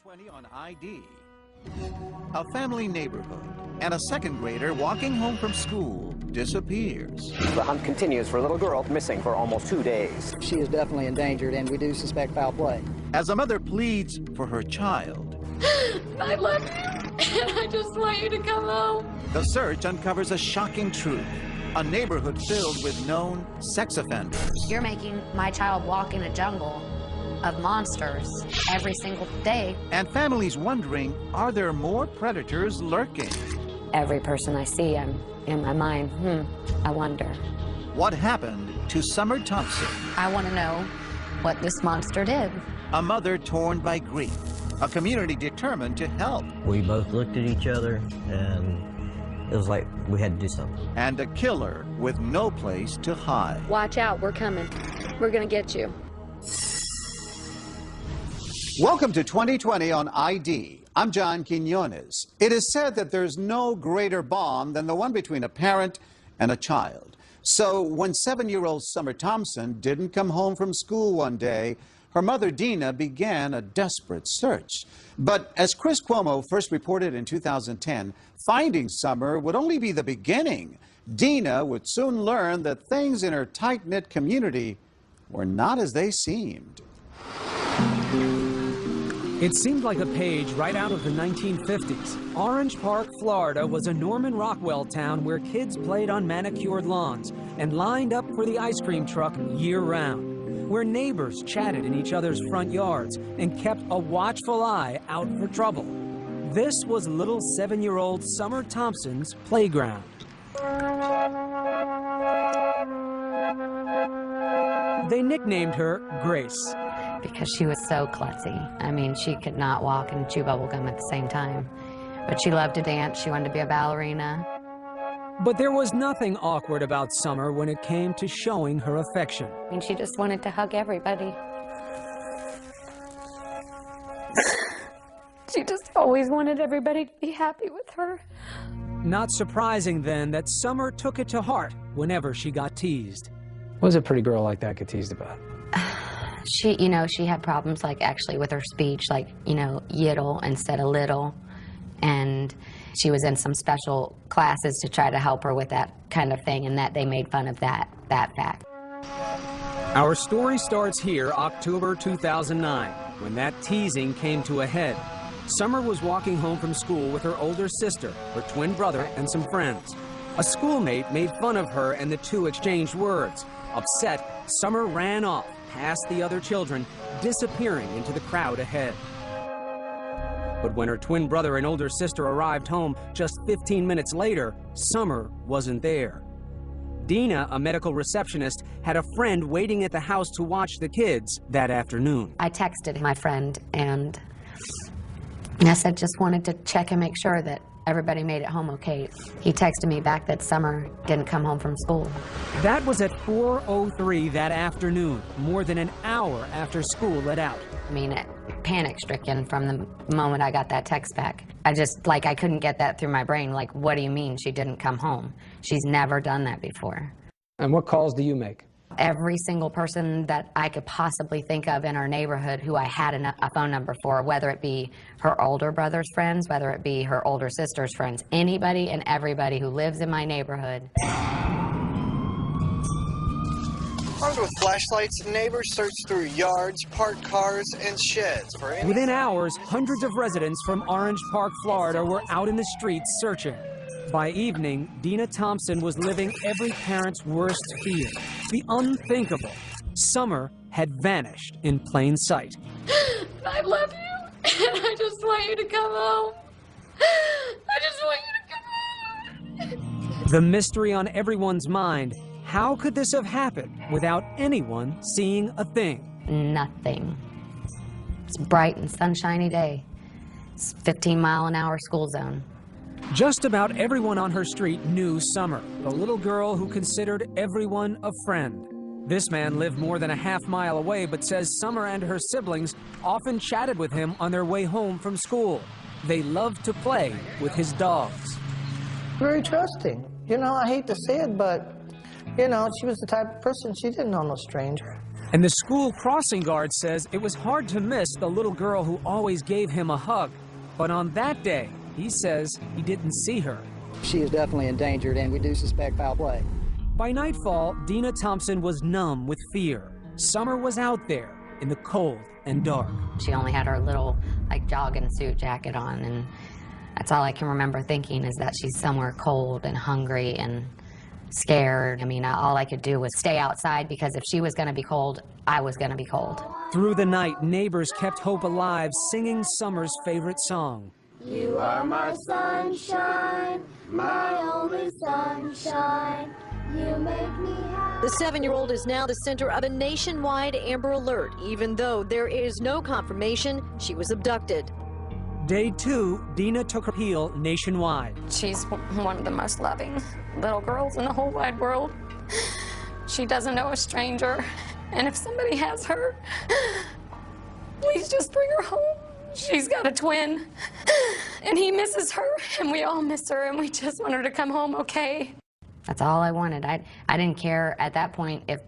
2020 on ID. A family neighborhood and a second grader walking home from school disappears. The hunt continues for a little girl missing for almost 2 days. She is definitely endangered, and we do suspect foul play. As a mother pleads for her child, I love you, and I just want you to come home. the search uncovers a shocking truth. A neighborhood filled with known sex offenders. You're making my child walk in a jungle of monsters every single day. And families wondering, are there more predators lurking? Every person I see, I'm in my mind, I wonder. What happened to Summer Thompson? I want to know what this monster did. A mother torn by grief. A community determined to help. We both looked at each other, and it was like we had to do something. And a killer with no place to hide. Watch out, we're coming. We're gonna get you. Welcome to 2020 on ID. I'm John Quinones. It is said that there's no greater bond than the one between a parent and a child. So when 7-year-old Summer Thompson didn't come home from school one day, her mother, Dina, began a desperate search. But as Chris Cuomo first reported in 2010, finding Summer would only be the beginning. Dina would soon learn that things in her tight-knit community were not as they seemed. It seemed like a page right out of the 1950s. Orange Park, Florida was a Norman Rockwell town where kids played on manicured lawns and lined up for the ice cream truck year-round, where neighbors chatted in each other's front yards and kept a watchful eye out for trouble. This was little 7-year-old Summer Thompson's playground. They nicknamed her Grace. Because she was so klutzy. I mean, she could not walk and chew bubble gum at the same time. But she loved to dance. She wanted to be a ballerina. But there was nothing awkward about Summer when it came to showing her affection. I mean, she just wanted to hug everybody. She just always wanted everybody to be happy with her. Not surprising, then, that Summer took it to heart whenever she got teased. What does a pretty girl like that get teased about? She, she had problems, like, actually with her speech, like, yiddle instead of little. And she was in some special classes to try to help her with that kind of thing, and that they made fun of that fact. Our story starts here, October 2009, when that teasing came to a head. Summer was walking home from school with her older sister, her twin brother, and some friends. A schoolmate made fun of her, and the two exchanged words. Upset, Summer ran off past the other children, disappearing into the crowd ahead. But when her twin brother and older sister arrived home just 15 minutes later, Summer wasn't there. Dina, a medical receptionist, had a friend waiting at the house to watch the kids that afternoon. I texted my friend, and I said, just wanted to check and make sure that everybody made it home okay. He texted me back that Summer didn't come home from school. That was at 4:03 that afternoon, more than an hour after school let out. I mean, panic-stricken from the moment I got that text back. I couldn't get that through my brain. Like, what do you mean she didn't come home? She's never done that before. And what calls do you make? Every single person that I could possibly think of in our neighborhood who I had a phone number for, whether it be her older brother's friends, whether it be her older sister's friends, anybody and everybody who lives in my neighborhood. Armed with flashlights, neighbors searched through yards, parked cars, and sheds for any... Within hours, hundreds of residents from Orange Park, Florida were out in the streets searching. By evening, Dina Thompson was living every parent's worst fear, the unthinkable. Summer had vanished in plain sight. I love you, and I just want you to come home. I just want you to come home. The mystery on everyone's mind, how could this have happened without anyone seeing a thing? Nothing. It's a bright and sunshiny day. It's 15-mile-an-hour school zone. Just about everyone on her street knew Summer, the little girl who considered everyone a friend. This man lived more than a half-mile away, but says Summer and her siblings often chatted with him on their way home from school. They loved to play with his dogs. Very trusting. I hate to say it, but, she was the type of person, she didn't know no stranger. And the school crossing guard says it was hard to miss the little girl who always gave him a hug. But on that day, he says he didn't see her. She is definitely endangered, and we do suspect foul play. By nightfall, Dina Thompson was numb with fear. Summer was out there in the cold and dark. She only had her little, like, jogging suit jacket on, and that's all I can remember thinking is that she's somewhere cold and hungry and scared. I mean, all I could do was stay outside because if she was going to be cold, I was going to be cold. Through the night, neighbors kept hope alive, singing Summer's favorite song. You are my sunshine, my only sunshine. You make me happy. The 7-year-old is now the center of a nationwide Amber Alert, even though there is no confirmation she was abducted. Day 2, Dina took her appeal nationwide. She's one of the most loving little girls in the whole wide world. She doesn't know a stranger, and if somebody has her, please just bring her home. She's got a twin, and he misses her, and we all miss her, and we just want her to come home okay. That's all I wanted. I didn't care at that point if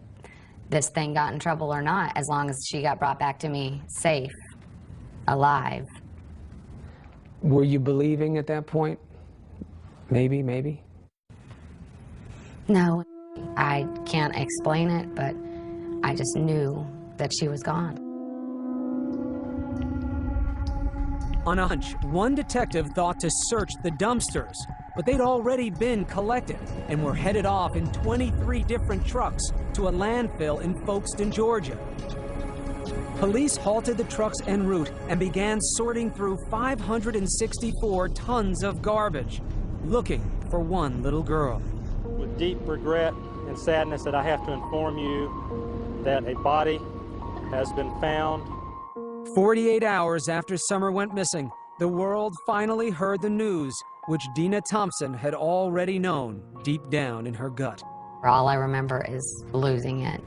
this thing got in trouble or not, as long as she got brought back to me safe, alive. Were you believing at that point? Maybe? No, I can't explain it, but I just knew that she was gone. On a hunch, one detective thought to search the dumpsters, but they'd already been collected and were headed off in 23 different trucks to a landfill in Folkestone, Georgia. Police halted the trucks en route and began sorting through 564 tons of garbage, looking for one little girl. With deep regret and sadness that I have to inform you that a body has been found. 48 hours after Summer went missing, the world finally heard the news, which Dina Thompson had already known deep down in her gut. All I remember is losing it.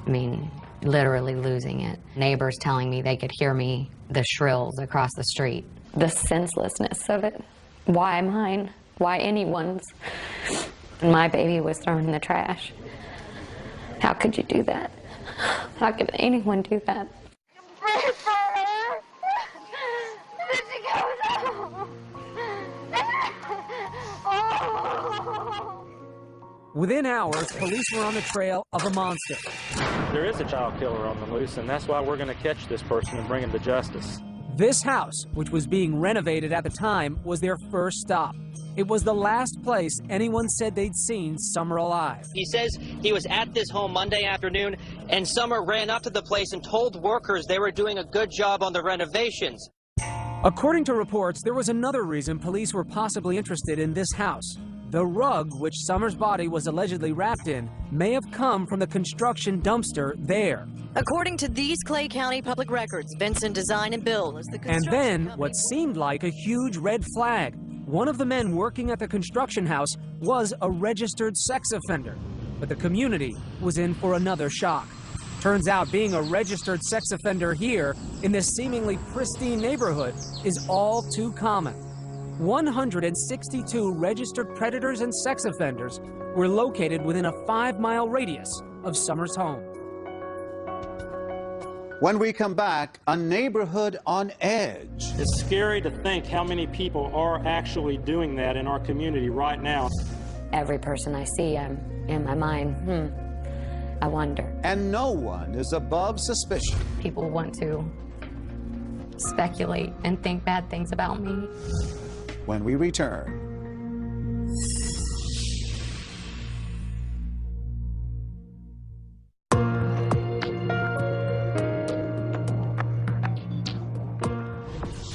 I mean, literally losing it. Neighbors telling me they could hear me, the shrills across the street. The senselessness of it. Why mine? Why anyone's? And my baby was thrown in the trash. How could you do that? How could anyone do that? Pray for her. Did she go now? Oh. Within hours, police were on the trail of a monster. There is a child killer on the loose, and that's why we're going to catch this person and bring him to justice. This house, which was being renovated at the time, was their first stop. It was the last place anyone said they'd seen Summer alive. He says he was at this home Monday afternoon, and Summer ran up to the place and told workers they were doing a good job on the renovations. According to reports, there was another reason police were possibly interested in this house. The rug, which Summer's body was allegedly wrapped in, may have come from the construction dumpster there. According to these Clay County public records, Vincent Design and Bill is the construction And then, company. what seemed like a huge red flag. One of the men working at the construction house was a registered sex offender, but the community was in for another shock. Turns out being a registered sex offender here, in this seemingly pristine neighborhood, is all too common. 162 registered predators and sex offenders were located within a 5-mile radius of Summer's home. When we come back, a neighborhood on edge. It's scary to think how many people are actually doing that in our community right now. Every person I see, I'm in my mind, I wonder. And no one is above suspicion. People want to speculate and think bad things about me. When we return.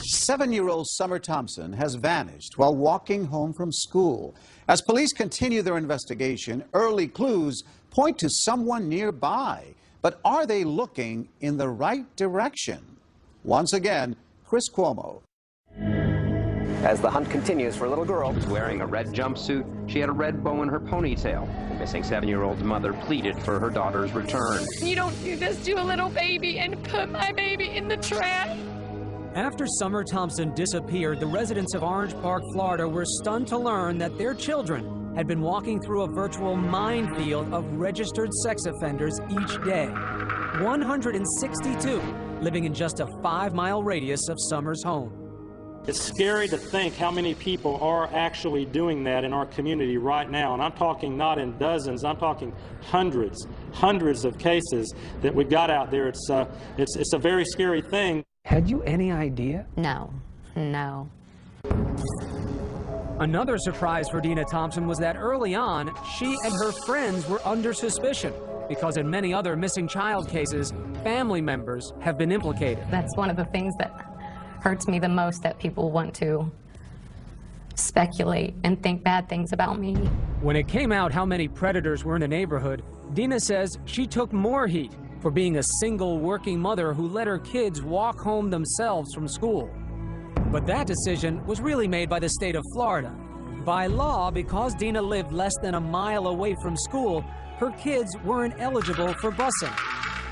Seven-year-old Summer Thompson has vanished while walking home from school. As police continue their investigation, early clues point to someone nearby. But are they looking in the right direction? Once again, Chris Cuomo. As the hunt continues for a little girl. Wearing a red jumpsuit, she had a red bow in her ponytail. The missing 7-year-old's mother pleaded for her daughter's return. You don't do this to a little baby and put my baby in the trash. After Summer Thompson disappeared, the residents of Orange Park, Florida were stunned to learn that their children had been walking through a virtual minefield of registered sex offenders each day. 162, living in just a 5-mile radius of Summer's home. It's scary to think how many people are actually doing that in our community right now. And I'm talking not in dozens, I'm talking hundreds of cases that we got out there. It's a very scary thing. Had you any idea? No. Another surprise for Dina Thompson was that early on, she and her friends were under suspicion, because in many other missing child cases, family members have been implicated. That's one of the things that hurts me the most, that people want to speculate and think bad things about me. When it came out how many predators were in the neighborhood, Dina says she took more heat for being a single working mother who let her kids walk home themselves from school. But that decision was really made by the state of Florida. By law, because Dina lived less than a mile away from school, her kids weren't eligible for busing.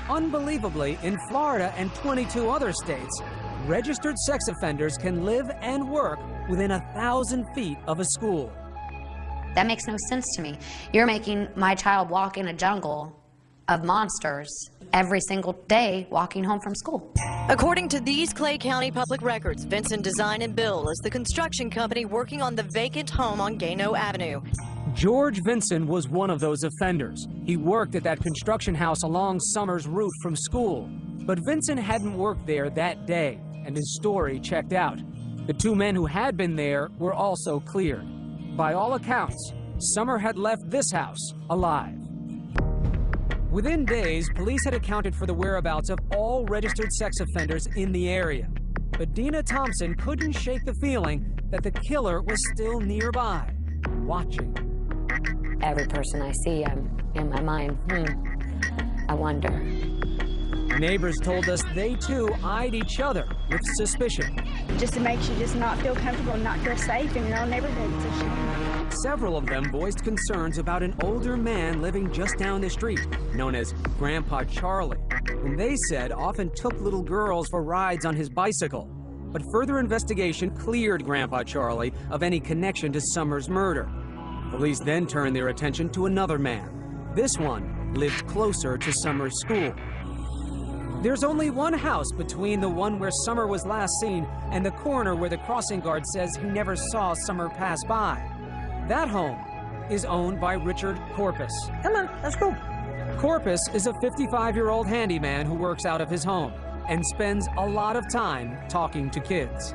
Unbelievably, in Florida and 22 other states, registered sex offenders can live and work within 1,000 feet of a school. That makes no sense to me. You're making my child walk in a jungle of monsters every single day walking home from school. According to these Clay County public records, Vincent Design and Bill is the construction company working on the vacant home on Gano Avenue. George Vinson was one of those offenders. He worked at that construction house along Summer's route from school. But Vinson hadn't worked there that day, and his story checked out. The two men who had been there were also cleared. By all accounts, Summer had left this house alive. Within days, police had accounted for the whereabouts of all registered sex offenders in the area. But Dina Thompson couldn't shake the feeling that the killer was still nearby, watching. Every person I see, I'm in my mind, I wonder. Neighbors told us they too eyed each other with suspicion. Just it makes you just not feel comfortable and not feel safe in your own neighborhood. It's a shame. Several of them voiced concerns about an older man living just down the street, known as Grandpa Charlie, whom they said often took little girls for rides on his bicycle. But further investigation cleared Grandpa Charlie of any connection to Summer's murder. Police then turned their attention to another man. This one lived closer to Summer's school. There's only one house between the one where Summer was last seen and the corner where the crossing guard says he never saw Summer pass by. That home is owned by Richard Corpus. Come on, let's go. Corpus is a 55-year-old handyman who works out of his home and spends a lot of time talking to kids.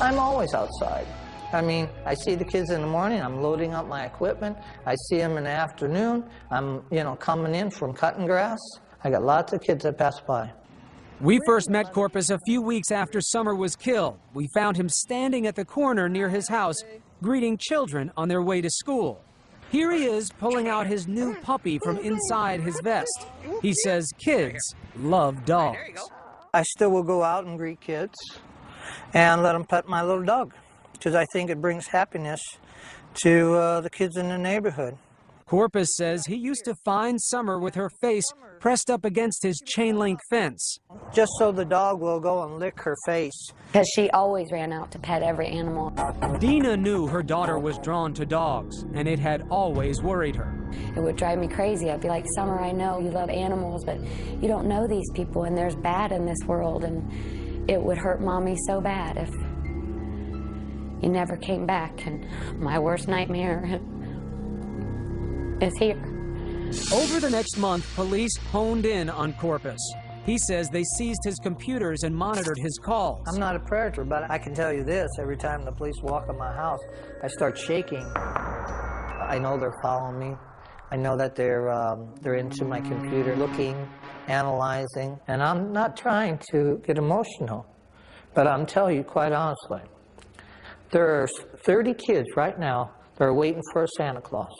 I'm always outside. I mean, I see the kids in the morning, I'm loading up my equipment. I see them in the afternoon. I'm, coming in from cutting grass. I got lots of kids that pass by. We first met Corpus a few weeks after Summer was killed. We found him standing at the corner near his house, greeting children on their way to school. Here he is pulling out his new puppy from inside his vest. He says kids love dogs. I still will go out and greet kids and let them pet my little dog, because I think it brings happiness to the kids in the neighborhood. Corpus says he used to find Summer with her face pressed up against his chain-link fence. Just so the dog will go and lick her face. Because she always ran out to pet every animal. Dina knew her daughter was drawn to dogs, and it had always worried her. It would drive me crazy. I'd be like, Summer, I know you love animals, but you don't know these people, and there's bad in this world, and it would hurt Mommy so bad if you never came back. And my worst nightmare is here. Over the next month, police honed in on Corpus. He says they seized his computers and monitored his calls. I'm not a predator, but I can tell you this, every time the police walk in my house, I start shaking. I know they're following me. I know that they're into my computer, looking, analyzing, and I'm not trying to get emotional, but I'm telling you quite honestly, there are 30 kids right now that are waiting for a Santa Claus.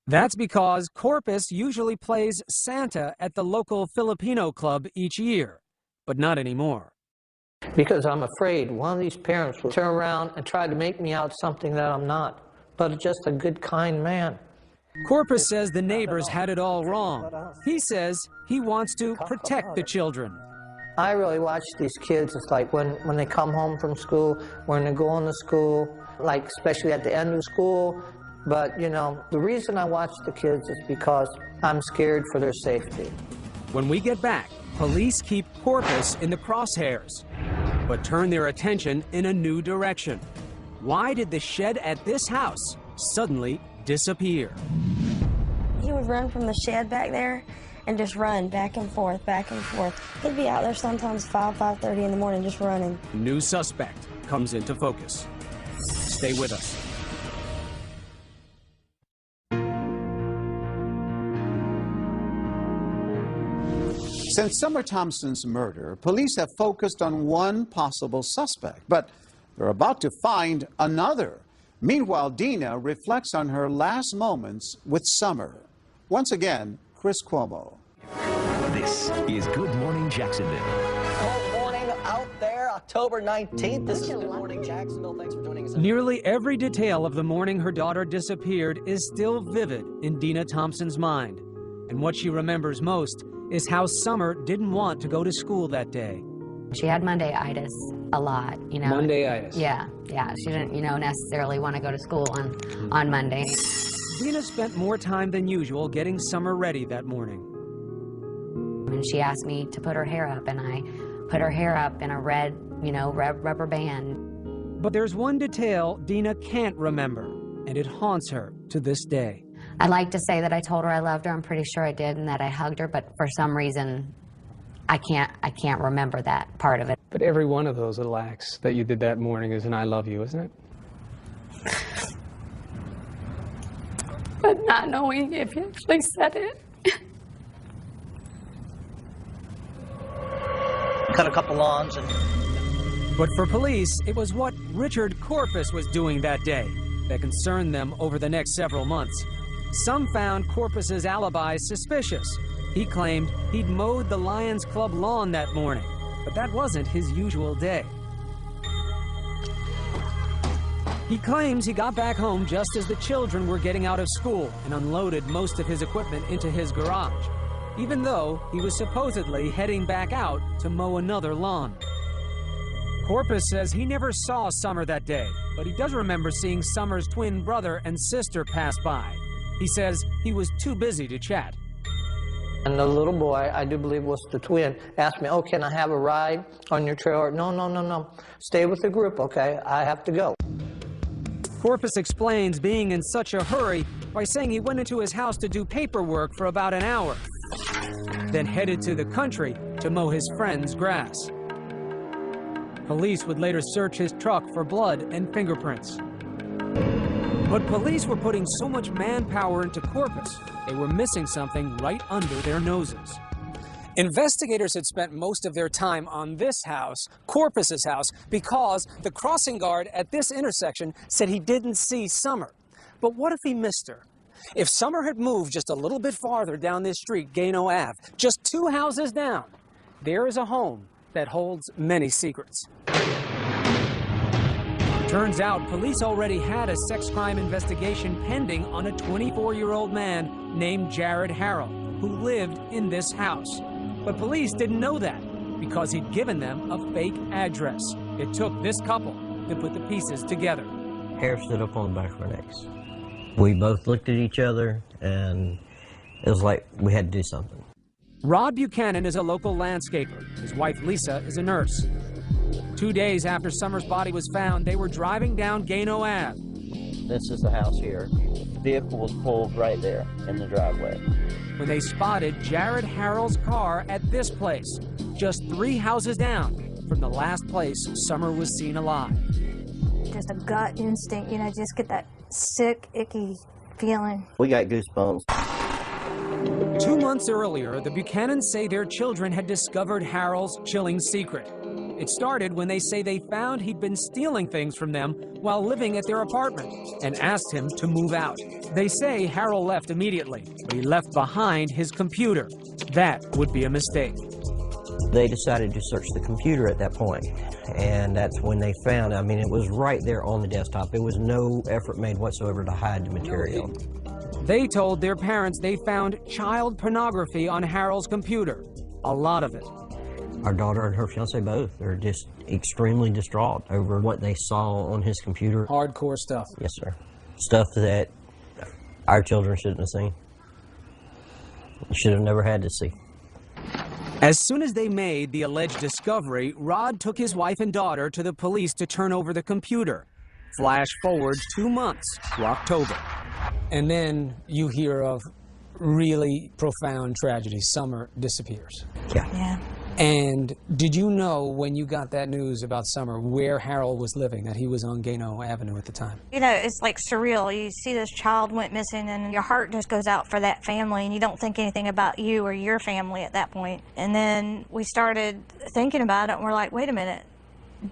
That's because Corpus usually plays Santa at the local Filipino club each year, but not anymore. Because I'm afraid one of these parents will turn around and try to make me out something that I'm not, but just a good, kind man. Corpus says the neighbors had it all wrong. He says he wants to protect the children. I really watch these kids. It's like when they come home from school, when they go into school, like especially at the end of school. But, the reason I watch the kids is because I'm scared for their safety. When we get back, police keep Corpus in the crosshairs, but turn their attention in a new direction. Why did the shed at this house suddenly disappear? He would run from the shed back there and just run back and forth, back and forth. He'd be out there sometimes 5:30 in the morning just running. New suspect comes into focus. Stay with us. Since Summer Thompson's murder, police have focused on one possible suspect, but they're about to find another. Meanwhile, Dina reflects on her last moments with Summer. Once again, Chris Cuomo. This is Good Morning Jacksonville. Good morning out there, October 19th. This is Good Morning Jacksonville. Thanks for joining us. Nearly every detail of the morning her daughter disappeared is still vivid in Dina Thompson's mind. And what she remembers most is how Summer didn't want to go to school that day. She had Monday-itis a lot, you know. Monday-itis. Yeah. She didn't, necessarily want to go to school on Monday. Dina spent more time than usual getting Summer ready that morning. And she asked me to put her hair up, and I put her hair up in a red, red rubber band. But there's one detail Dina can't remember, and it haunts her to this day. I like to say that I told her I loved her. I'm pretty sure I did, and that I hugged her, but for some reason, I can't remember that part of it. But every one of those little acts that you did that morning is an I love you, isn't it? But not knowing if he actually said it. Cut a couple lawns and... But for police, it was what Richard Corpus was doing that day that concerned them over the next several months. Some found Corpus's alibi suspicious. He claimed he'd mowed the Lions Club lawn that morning, but that wasn't his usual day. He claims he got back home just as the children were getting out of school and unloaded most of his equipment into his garage, even though he was supposedly heading back out to mow another lawn. Corpus says he never saw Summer that day, but he does remember seeing Summer's twin brother and sister pass by. He says he was too busy to chat. And the little boy, I do believe was the twin, asked me, oh, can I have a ride on your trailer? No. Stay with the group, okay? I have to go. Corpus explains being in such a hurry by saying he went into his house to do paperwork for about an hour, then headed to the country to mow his friend's grass. Police would later search his truck for blood and fingerprints. But police were putting so much manpower into Corpus, they were missing something right under their noses. Investigators had spent most of their time on this house, Corpus's house, because the crossing guard at this intersection said he didn't see Summer. But what if he missed her? If Summer had moved just a little bit farther down this street, Gano Ave, just 2 houses down, there is a home that holds many secrets. Turns out police already had a sex crime investigation pending on a 24-year-old man named Jared Harrell, who lived in this house. But police didn't know that because he'd given them a fake address. It took this couple to put the pieces together. Hair stood up on the back of our necks. We both looked at each other, and it was like we had to do something. Rod Buchanan is a local landscaper. His wife, Lisa, is a nurse. 2 days after Summer's body was found, they were driving down Gano Ave. This is the house here. The vehicle was pulled right there in the driveway. When they spotted Jared Harrell's car at this place, just 3 houses down from the last place Summer was seen alive. Just a gut instinct, just get that sick, icky feeling. We got goosebumps. 2 months earlier, the Buchanans say their children had discovered Harrell's chilling secret. It started when they say they found he'd been stealing things from them while living at their apartment and asked him to move out. They say Harrell left immediately, but he left behind his computer. That would be a mistake. They decided to search the computer at that point, and that's when they found, it was right there on the desktop. There was no effort made whatsoever to hide the material. They told their parents they found child pornography on Harrell's computer, a lot of it. Our daughter and her fiance both are just extremely distraught over what they saw on his computer. Hardcore stuff. Yes, sir. Stuff that our children shouldn't have seen. Should have never had to see. As soon as they made the alleged discovery, Rod took his wife and daughter to the police to turn over the computer. Flash forward 2 months to October. And then you hear of really profound tragedy. Summer disappears. Yeah. And did you know when you got that news about Summer where Harold was living, that he was on Gano Avenue at the time? You know, it's like surreal. You see this child went missing and your heart just goes out for that family and you don't think anything about you or your family at that point. And then we started thinking about it and we're like, wait a minute,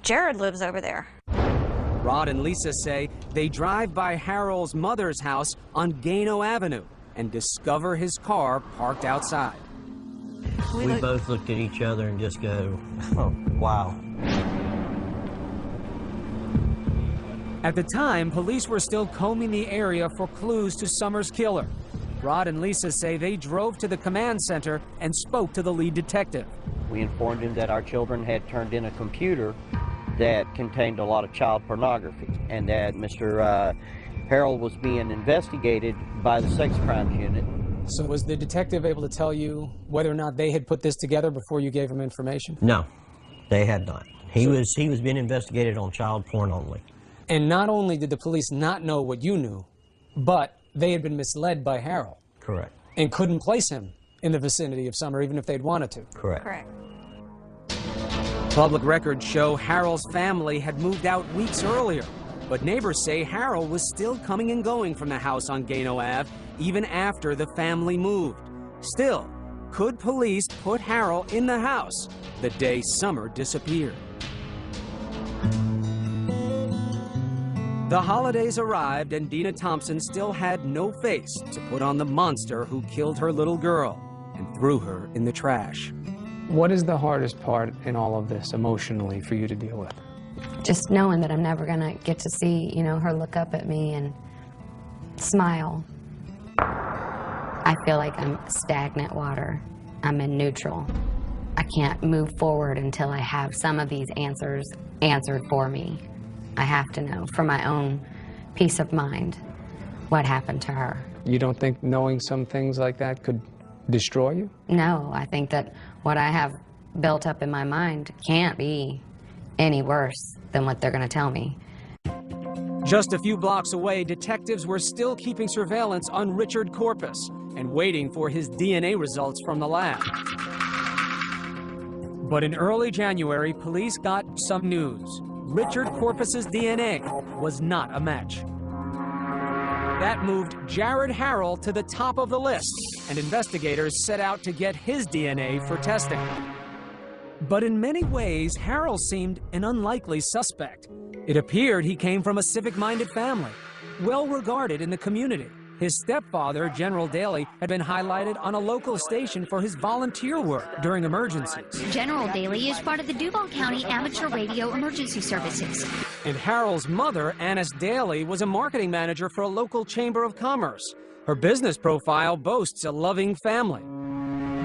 Jared lives over there. Rod and Lisa say they drive by Harold's mother's house on Gano Avenue and discover his car parked outside. We both looked at each other and just go, oh, wow. At the time, police were still combing the area for clues to Summer's killer. Rod and Lisa say they drove to the command center and spoke to the lead detective. We informed him that our children had turned in a computer that contained a lot of child pornography and that Mr. Harold was being investigated by the sex crimes unit. So was the detective able to tell you whether or not they had put this together before you gave him information? No, they had not. He was being investigated on child porn only. And not only did the police not know what you knew, but they had been misled by Harold. Correct. And couldn't place him in the vicinity of Summer even if they'd wanted to. Correct. Correct. Public records show Harold's family had moved out weeks earlier, but neighbors say Harold was still coming and going from the house on Gano Ave even after the family moved. Still, could police put Harold in the house the day Summer disappeared? The holidays arrived and Dina Thompson still had no face to put on the monster who killed her little girl and threw her in the trash. What is the hardest part in all of this emotionally for you to deal with? Just knowing that I'm never gonna get to see, you know, her look up at me and smile. I feel like I'm stagnant water. I'm in neutral. I can't move forward until I have some of these answers answered for me. I have to know for my own peace of mind what happened to her. You don't think knowing some things like that could destroy you? No, I think that what I have built up in my mind can't be any worse than what they're going to tell me. Just a few blocks away, detectives were still keeping surveillance on Richard Corpus and waiting for his DNA results from the lab. But in early January, police got some news. Richard Corpus's DNA was not a match. That moved Jared Harold to the top of the list, and investigators set out to get his DNA for testing. But in many ways, Harold seemed an unlikely suspect. It appeared he came from a civic-minded family, well-regarded in the community. His stepfather, General Daly, had been highlighted on a local station for his volunteer work during emergencies. General Daly is part of the Duval County Amateur Radio Emergency Services. And Harold's mother, Annis Daly, was a marketing manager for a local chamber of commerce. Her business profile boasts a loving family.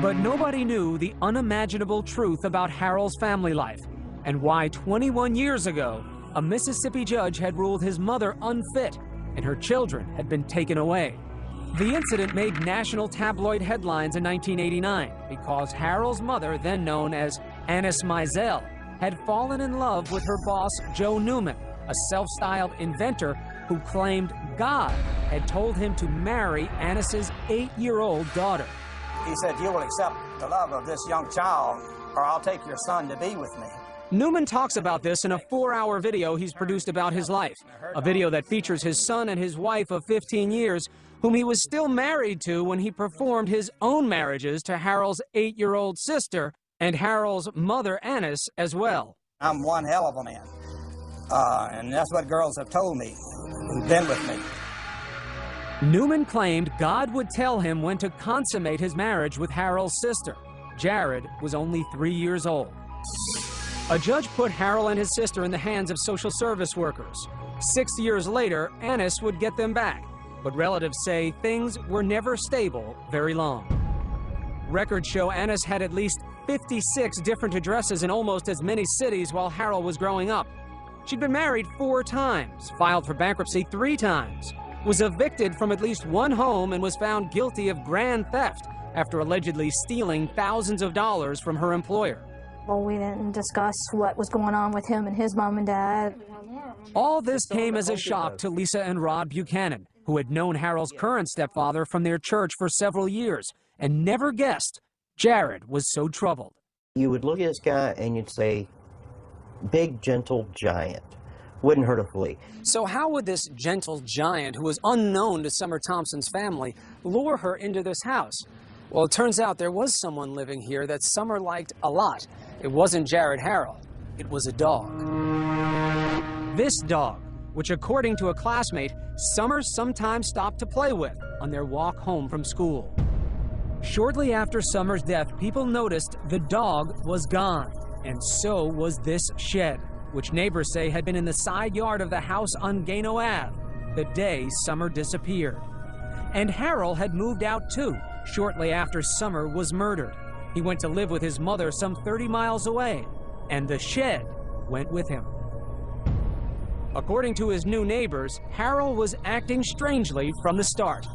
But nobody knew the unimaginable truth about Harold's family life and why 21 years ago, a Mississippi judge had ruled his mother unfit and her children had been taken away. The incident made national tabloid headlines in 1989 because Harold's mother, then known as Annis Mizell, had fallen in love with her boss, Joe Newman, a self-styled inventor who claimed God had told him to marry Annis's 8-year-old daughter. He said, "You will accept the love of this young child, or I'll take your son to be with me." Newman talks about this in a 4-hour video he's produced about his life, a video that features his son and his wife of 15 years, whom he was still married to when he performed his own marriages to Harold's 8-year-old sister and Harold's mother, Annis, as well. I'm one hell of a man, and that's what girls have told me who've been with me. Newman claimed God would tell him when to consummate his marriage with Harold's sister. Jared was only 3 years old. A judge put Harold and his sister in the hands of social service workers. 6 years later, Annis would get them back, but relatives say things were never stable very long. Records show Annis had at least 56 different addresses in almost as many cities while Harold was growing up. She'd been married 4 times, filed for bankruptcy 3 times, was evicted from at least 1 home, and was found guilty of grand theft after allegedly stealing thousands of dollars from her employer. Well, we didn't discuss what was going on with him and his mom and dad. All this came as a shock to Lisa and Rod Buchanan, who had known Harold's current stepfather from their church for several years and never guessed Jared was so troubled. You would look at this guy and you'd say, big, gentle giant. Wouldn't hurt a flea. So how would this gentle giant, who was unknown to Summer Thompson's family, lure her into this house? Well, it turns out there was someone living here that Summer liked a lot. It wasn't Jared Harrell. It was a dog. This dog, which according to a classmate, Summer sometimes stopped to play with on their walk home from school. Shortly after Summer's death, people noticed the dog was gone, and so was this shed, which neighbors say had been in the side yard of the house on Gano Ave the day Summer disappeared. And Harold had moved out too, shortly after Summer was murdered. He went to live with his mother some 30 miles away, and the shed went with him. According to his new neighbors, Harold was acting strangely from the start.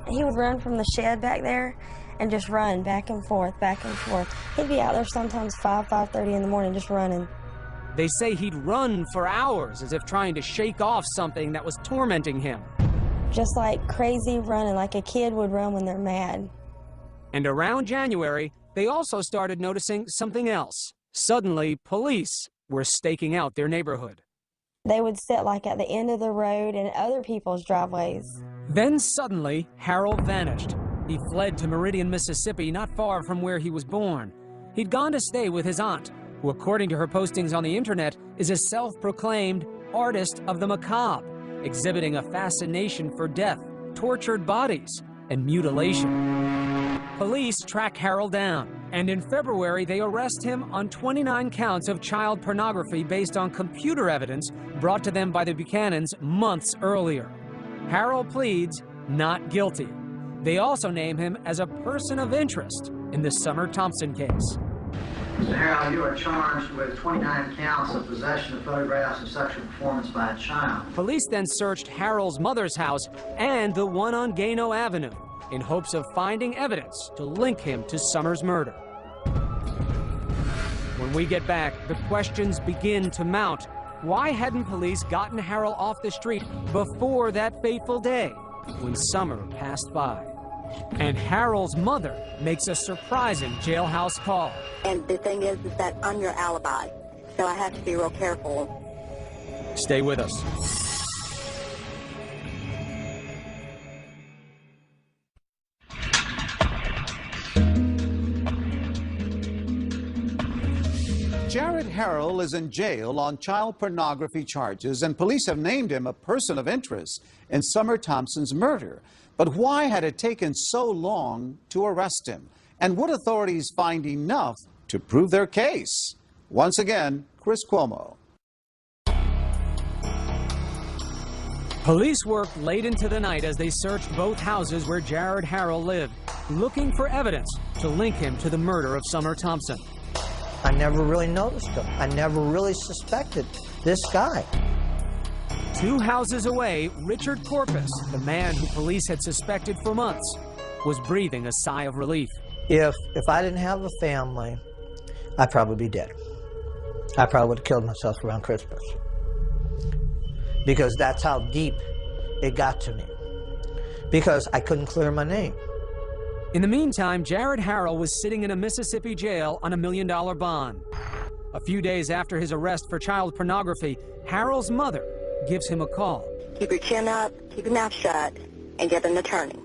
He would run from the shed back there and just run back and forth, back and forth. He'd be out there sometimes 5:30 in the morning just running. They say he'd run for hours as if trying to shake off something that was tormenting him. Just like crazy running, like a kid would run when they're mad. And around January, they also started noticing something else. Suddenly, police were staking out their neighborhood. They would sit like at the end of the road in other people's driveways. Then suddenly, Harold vanished. He fled to Meridian, Mississippi, not far from where he was born. He'd gone to stay with his aunt, who, according to her postings on the internet, is a self-proclaimed artist of the macabre, exhibiting a fascination for death, tortured bodies, and mutilation. Police track Harold down, and in February they arrest him on 29 counts of child pornography based on computer evidence brought to them by the Buchanans months earlier. Harold pleads not guilty. They also name him as a person of interest in the Summer Thompson case. Mr. Harold, you are charged with 29 counts of possession of photographs of sexual performance by a child. Police then searched Harold's mother's house and the one on Gano Avenue in hopes of finding evidence to link him to Summer's murder. When we get back, the questions begin to mount. Why hadn't police gotten Harold off the street before that fateful day when Summer passed by? And Harold's mother makes a surprising jailhouse call. And the thing is that I'm your alibi, so I have to be real careful. Stay with us. Jared Harrell is in jail on child pornography charges, and police have named him a person of interest in Summer Thompson's murder. But why had it taken so long to arrest him? And would authorities find enough to prove their case? Once again, Chris Cuomo. Police worked late into the night as they searched both houses where Jared Harrell lived, looking for evidence to link him to the murder of Summer Thompson. I never really noticed him. I never really suspected this guy. 2 houses away, Richard Corpus, the man who police had suspected for months, was breathing a sigh of relief. If I didn't have a family, I'd probably be dead. I probably would have killed myself around Christmas. Because that's how deep it got to me. Because I couldn't clear my name. In the meantime, Jared Harrell was sitting in a Mississippi jail on $1 million bond. A few days after his arrest for child pornography, Harrell's mother gives him a call. Keep your chin up, keep your mouth shut, and get an attorney.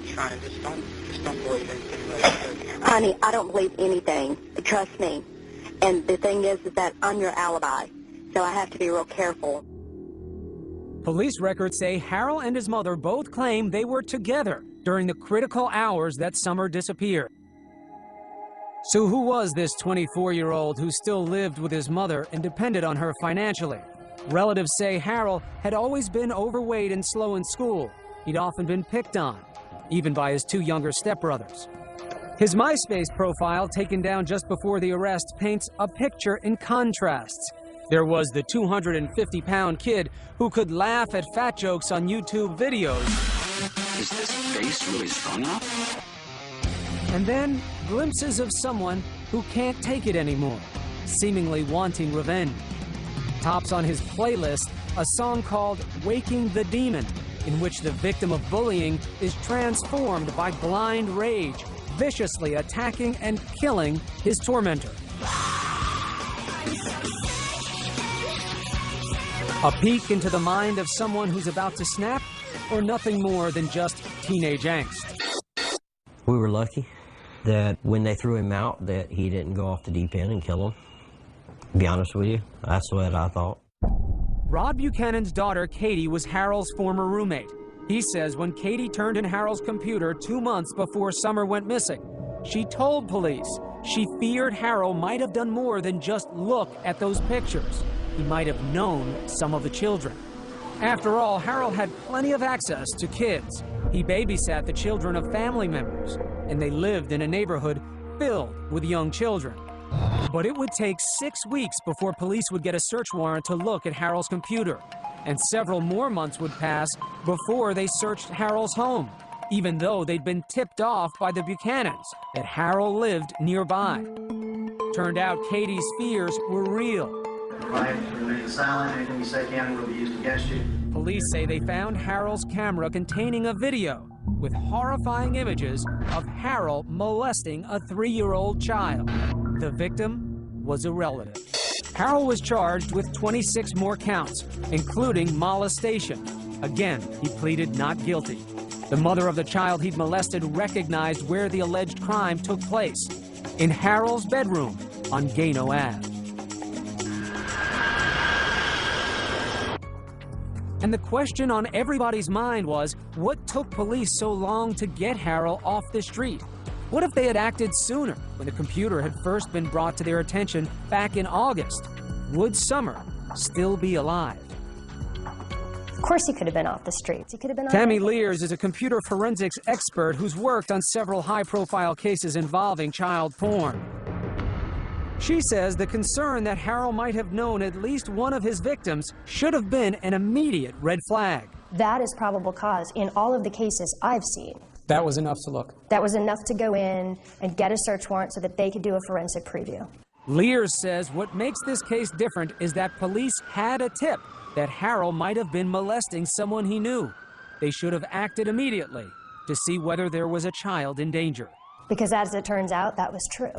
Trying to just don't believe anything. Honey, I don't believe anything. Trust me. And the thing is that I'm your alibi, so I have to be real careful. Police records say Harrell and his mother both claim they were together during the critical hours that Summer disappeared. So who was this 24-year-old who still lived with his mother and depended on her financially? Relatives say Harrell had always been overweight and slow in school. He'd often been picked on, even by his 2 younger stepbrothers. His MySpace profile, taken down just before the arrest, paints a picture in contrasts. There was the 250-pound kid who could laugh at fat jokes on YouTube videos. Is this face really strong enough? And then glimpses of someone who can't take it anymore, seemingly wanting revenge. Tops on his playlist a song called Waking the Demon, in which the victim of bullying is transformed by blind rage, viciously attacking and killing his tormentor. A peek into the mind of someone who's about to snap, or nothing more than just teenage angst. We were lucky that when they threw him out that he didn't go off the deep end and kill him. To be honest with you, that's what I thought. Rod Buchanan's daughter, Katie, was Harold's former roommate. He says when Katie turned in Harold's computer 2 months before Summer went missing, she told police she feared Harold might have done more than just look at those pictures. He might have known some of the children. After all, Harold had plenty of access to kids. He babysat the children of family members, and they lived in a neighborhood filled with young children. But it would take 6 weeks before police would get a search warrant to look at Harold's computer, and several more months would pass before they searched Harold's home, even though they'd been tipped off by the Buchanans that Harold lived nearby. Turned out Katie's fears were real. Right, remain silent. Anything you say can will be used against you. Police say they found Harold's camera containing a video with horrifying images of Harold molesting a 3-year-old child. The victim was a relative. Harold was charged with 26 more counts, including molestation. Again, he pleaded not guilty. The mother of the child he'd molested recognized where the alleged crime took place, in Harold's bedroom on Gano Ave. And the question on everybody's mind was, what took police so long to get Harold off the street? What if they had acted sooner, when the computer had first been brought to their attention back in August? Would Summer still be alive? Of course he could have been off the streets. He could have been. Tammy Lears is a computer forensics expert who's worked on several high-profile cases involving child porn. She says the concern that Harold might have known at least one of his victims should have been an immediate red flag. That is probable cause in all of the cases I've seen. That was enough to look. That was enough to go in and get a search warrant so that they could do a forensic preview. Lears says what makes this case different is that police had a tip that Harold might have been molesting someone he knew. They should have acted immediately to see whether there was a child in danger. Because as it turns out, that was true.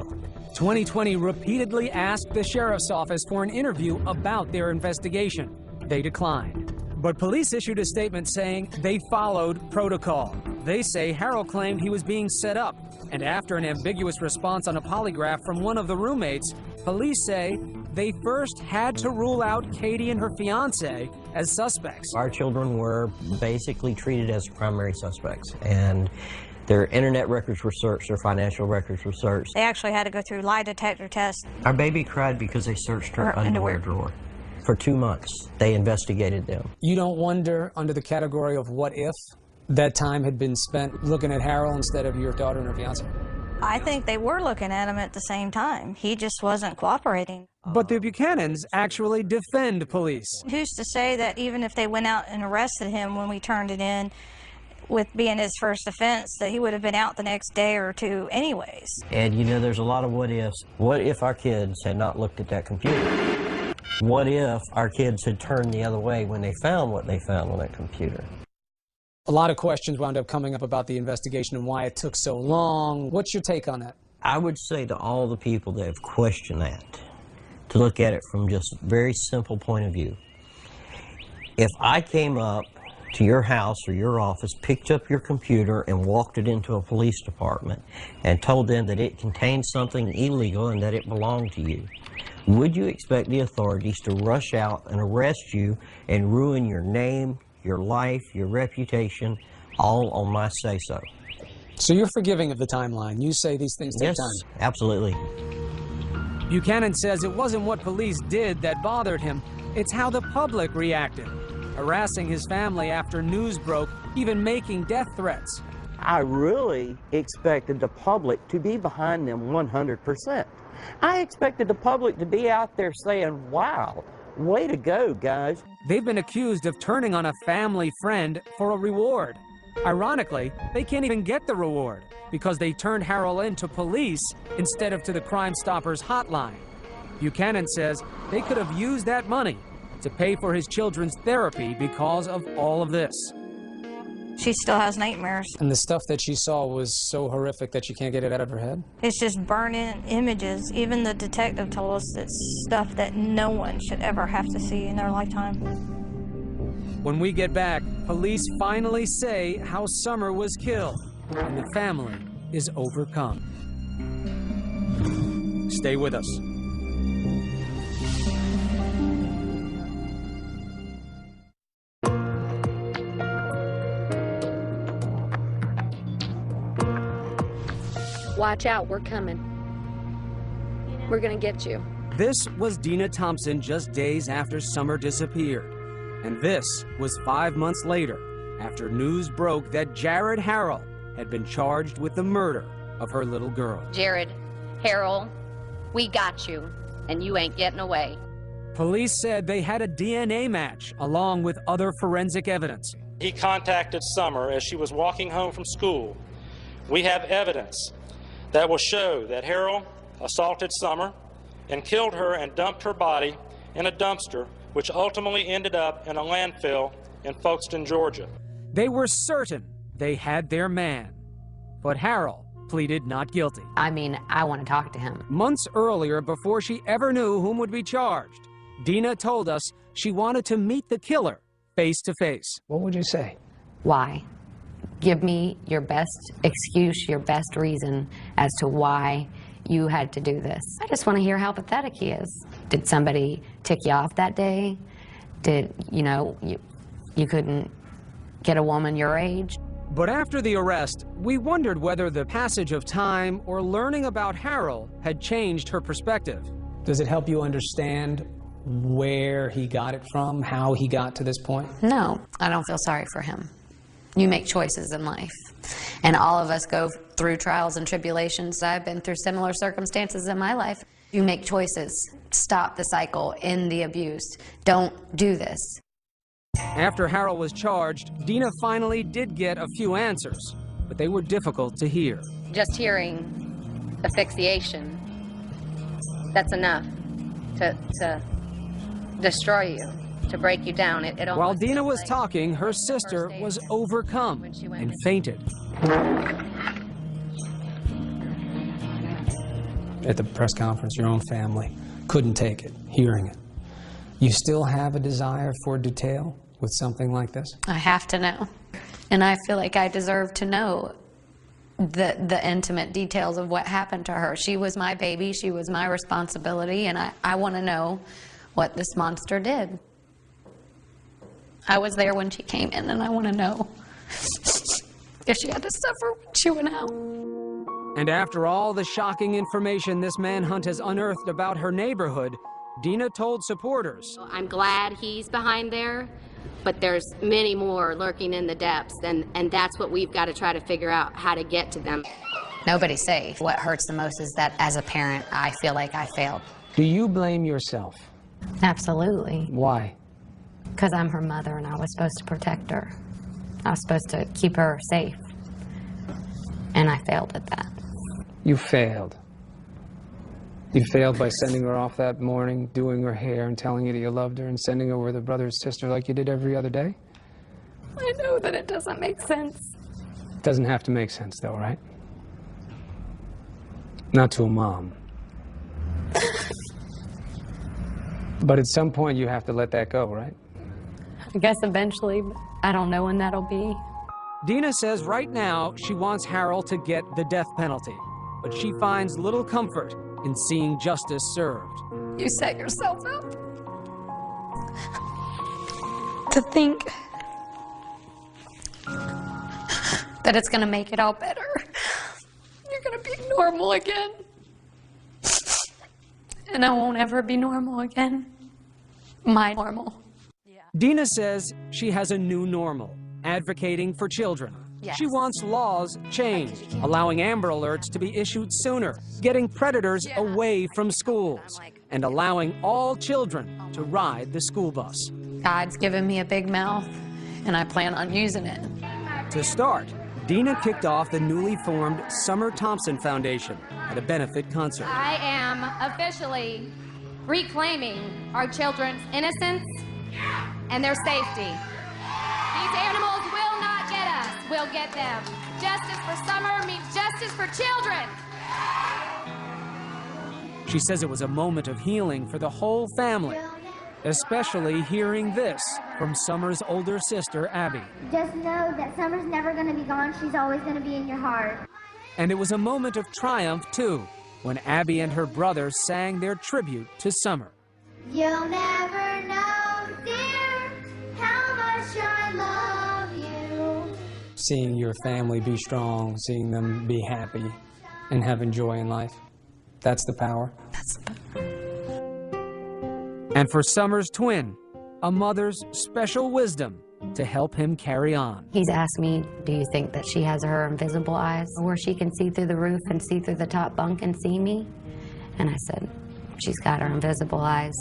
2020 repeatedly asked the sheriff's office for an interview about their investigation. They declined. But police issued a statement saying they followed protocol. They say Harold claimed he was being set up. And after an ambiguous response on a polygraph from one of the roommates, police say they first had to rule out Katie and her fiancé as suspects. Our children were basically treated as primary suspects, and their internet records were searched, their financial records were searched. They actually had to go through lie detector tests. Our baby cried because they searched her underwear drawer. For 2 months, they investigated them. You don't wonder, under the category of what if, that time had been spent looking at Harold instead of your daughter and her fiancé? I think they were looking at him at the same time. He just wasn't cooperating. But the Buchanans actually defend police. Who's to say that even if they went out and arrested him when we turned it in, with being his first offense, that he would have been out the next day or two anyways. And you know, there's a lot of what ifs. What if our kids had not looked at that computer? What if our kids had turned the other way when they found what they found on that computer? A lot of questions wound up coming up about the investigation and why it took so long. What's your take on that? I would say to all the people that have questioned that, to look at it from just a very simple point of view. If I came up to your house or your office, picked up your computer and walked it into a police department and told them that it contained something illegal and that it belonged to you, would you expect the authorities to rush out and arrest you and ruin your name, your life, your reputation, all on my say-so? So you're forgiving of the timeline. You say these things take time. Yes, absolutely. Buchanan says it wasn't what police did that bothered him. It's how the public reacted, harassing his family after news broke, even making death threats. I really expected the public to be behind them 100%. I expected the public to be out there saying, wow, way to go, guys. They've been accused of turning on a family friend for a reward. Ironically, they can't even get the reward because they turned Harold in to police instead of to the Crime Stoppers hotline. Buchanan says they could have used that money to pay for his children's therapy because of all of this. She still has nightmares. And the stuff that she saw was so horrific that she can't get it out of her head? It's just burning images. Even the detective told us it's stuff that no one should ever have to see in their lifetime. When we get back, police finally say how Summer was killed, and the family is overcome. Stay with us. Watch out, we're coming. We're gonna get you. This was Dina Thompson just days after Summer disappeared. And this was 5 months later, after news broke that Jared Harrell had been charged with the murder of her little girl. Jared, Harold, we got you, and you ain't getting away. Police said they had a DNA match along with other forensic evidence. He contacted Summer as she was walking home from school. We have evidence that will show that Harold assaulted Summer and killed her and dumped her body in a dumpster, which ultimately ended up in a landfill in Folkestone, Georgia. They were certain they had their man, but Harold pleaded not guilty. I mean, I want to talk to him. Months earlier, before she ever knew whom would be charged, Dina told us she wanted to meet the killer face to face. What would you say? Why? Give me your best excuse, your best reason as to why you had to do this. I just want to hear how pathetic he is. Did somebody tick you off that day? Did, you couldn't get a woman your age? But after the arrest, we wondered whether the passage of time or learning about Harold had changed her perspective. Does it help you understand where he got it from, how he got to this point? No, I don't feel sorry for him. You make choices in life, and all of us go through trials and tribulations. I've been through similar circumstances in my life. You make choices. Stop the cycle, end the abuse. Don't do this. After Harold was charged, Dina finally did get a few answers, but they were difficult to hear. Just hearing asphyxiation, that's enough to destroy you, to break you down. While Dina was talking, her sister was overcome and fainted. At the press conference, your own family couldn't take it, hearing it. You still have a desire for detail with something like this? I have to know. And I feel like I deserve to know the intimate details of what happened to her. She was my baby, she was my responsibility, and I want to know what this monster did. I was there when she came in, and I want to know if she had to suffer when she went out. And after all the shocking information this manhunt has unearthed about her neighborhood, Dina told supporters, I'm glad he's behind there, but there's many more lurking in the depths, and that's what we've got to try to figure out, how to get to them. Nobody's safe. What hurts the most is that as a parent, I feel like I failed. Do you blame yourself? Absolutely. Why? Because I'm her mother and I was supposed to protect her. I was supposed to keep her safe. And I failed at that. You failed. You failed by sending her off that morning, doing her hair and telling her that you loved her, and sending her with her brother and sister like you did every other day? I know that it doesn't make sense. It doesn't have to make sense though, right? Not to a mom. But at some point you have to let that go, right? I guess eventually, but I don't know when that'll be. Dina says right now she wants Harold to get the death penalty, but she finds little comfort in seeing justice served. You set yourself up to think that it's going to make it all better. You're going to be normal again. And I won't ever be normal again. My normal. Dina says she has a new normal, advocating for children. Yes. She wants laws changed, allowing Amber Alerts to be issued sooner, getting predators away from schools, and allowing all children to ride the school bus. God's given me a big mouth, and I plan on using it. To start, Dina kicked off the newly formed Summer Thompson Foundation at a benefit concert. I am officially reclaiming our children's innocence and their safety. These animals will not get us, we'll get them. Justice for Summer means justice for children. She says it was a moment of healing for the whole family, especially hearing this from Summer's older sister, Abby. Just know that Summer's never going to be gone. She's always going to be in your heart. And it was a moment of triumph, too, when Abby and her brother sang their tribute to Summer. You'll never know, dear, how much I love you. Seeing your family be strong, seeing them be happy and having joy in life, that's the power. And for Summer's twin, a mother's special wisdom to help him carry on. He's asked me, do you think that she has her invisible eyes where she can see through the roof and see through the top bunk and see me? And I said, she's got her invisible eyes.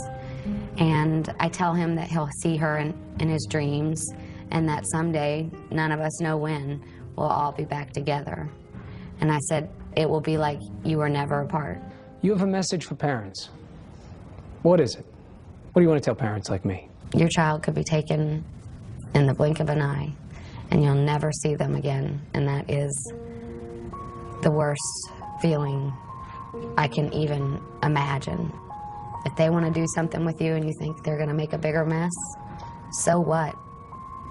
And I tell him that he'll see her in his dreams, and that someday, none of us know when, we'll all be back together. And I said, it will be like you were never apart. You have a message for parents. What is it? What do you want to tell parents like me? Your child could be taken in the blink of an eye, and you'll never see them again. And that is the worst feeling I can even imagine. If they want to do something with you and you think they're going to make a bigger mess, so what?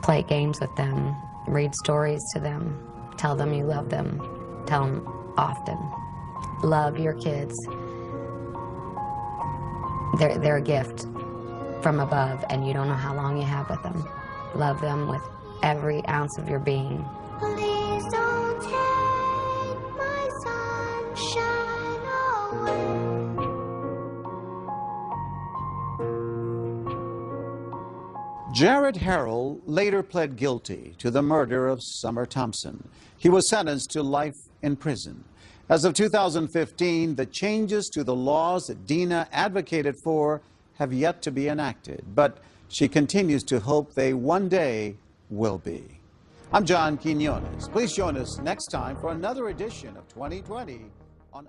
Play games with them, read stories to them, tell them you love them, tell them often. Love your kids. They're a gift from above, and you don't know how long you have with them. Love them with every ounce of your being. Please don't take my sunshine away. Jared Harrell later pled guilty to the murder of Summer Thompson. He was sentenced to life in prison. As of 2015, the changes to the laws that Dina advocated for have yet to be enacted, but she continues to hope they one day will be. I'm John Quinones. Please join us next time for another edition of 2020 on